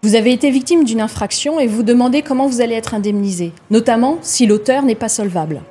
Vous avez été victime d'une infraction et vous demandez comment vous allez être indemnisé, notamment si l'auteur n'est pas solvable.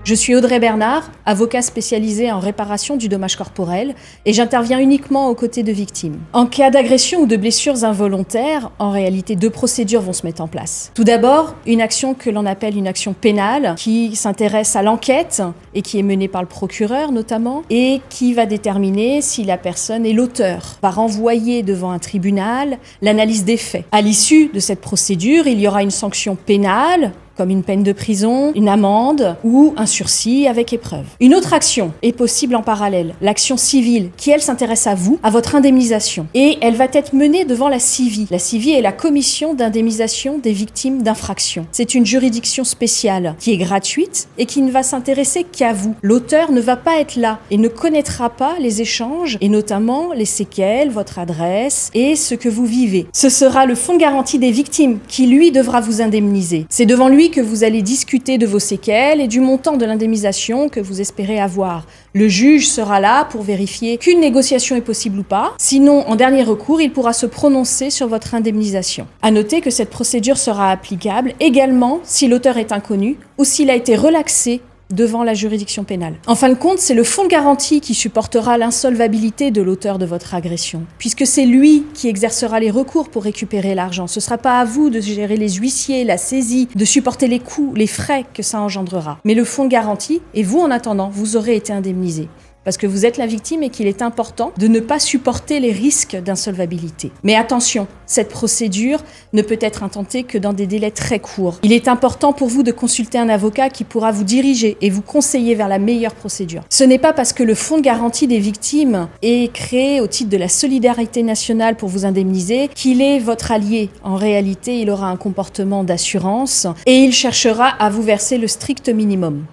Je suis Audrey Bernard, avocat spécialisé en réparation du dommage corporel et j'interviens uniquement aux côtés de victimes. En cas d'agression ou de blessures involontaires, en réalité, 2 procédures vont se mettre en place. Tout d'abord, une action que l'on appelle une action pénale qui s'intéresse à l'enquête et qui est menée par le procureur notamment et qui va déterminer si la personne est l'auteur. Va renvoyer devant un tribunal l'analyse des faits. À l'issue de cette procédure, il y aura une sanction pénale comme une peine de prison, une amende ou un sursis avec épreuve. Une autre action est possible en parallèle, l'action civile, qui elle s'intéresse à vous, à votre indemnisation. Et elle va être menée devant la CIVI. La CIVI est la commission d'indemnisation des victimes d'infractions. C'est une juridiction spéciale qui est gratuite et qui ne va s'intéresser qu'à vous. L'auteur ne va pas être là et ne connaîtra pas les échanges et notamment les séquelles, votre adresse et ce que vous vivez. Ce sera le fonds de garantie des victimes qui, lui, devra vous indemniser. C'est devant lui que vous allez discuter de vos séquelles et du montant de l'indemnisation que vous espérez avoir. Le juge sera là pour vérifier qu'une négociation est possible ou pas. Sinon, en dernier recours, il pourra se prononcer sur votre indemnisation. À noter que cette procédure sera applicable également si l'auteur est inconnu ou s'il a été relaxé devant la juridiction pénale. En fin de compte, c'est le fonds de garantie qui supportera l'insolvabilité de l'auteur de votre agression, puisque c'est lui qui exercera les recours pour récupérer l'argent. Ce ne sera pas à vous de gérer les huissiers, la saisie, de supporter les coûts, les frais que ça engendrera. Mais le fonds de garantie, et vous en attendant, vous aurez été indemnisé. Parce que vous êtes la victime et qu'il est important de ne pas supporter les risques d'insolvabilité. Mais attention, cette procédure ne peut être intentée que dans des délais très courts. Il est important pour vous de consulter un avocat qui pourra vous diriger et vous conseiller vers la meilleure procédure. Ce n'est pas parce que le fonds de garantie des victimes est créé au titre de la solidarité nationale pour vous indemniser qu'il est votre allié. En réalité, il aura un comportement d'assurance et il cherchera à vous verser le strict minimum.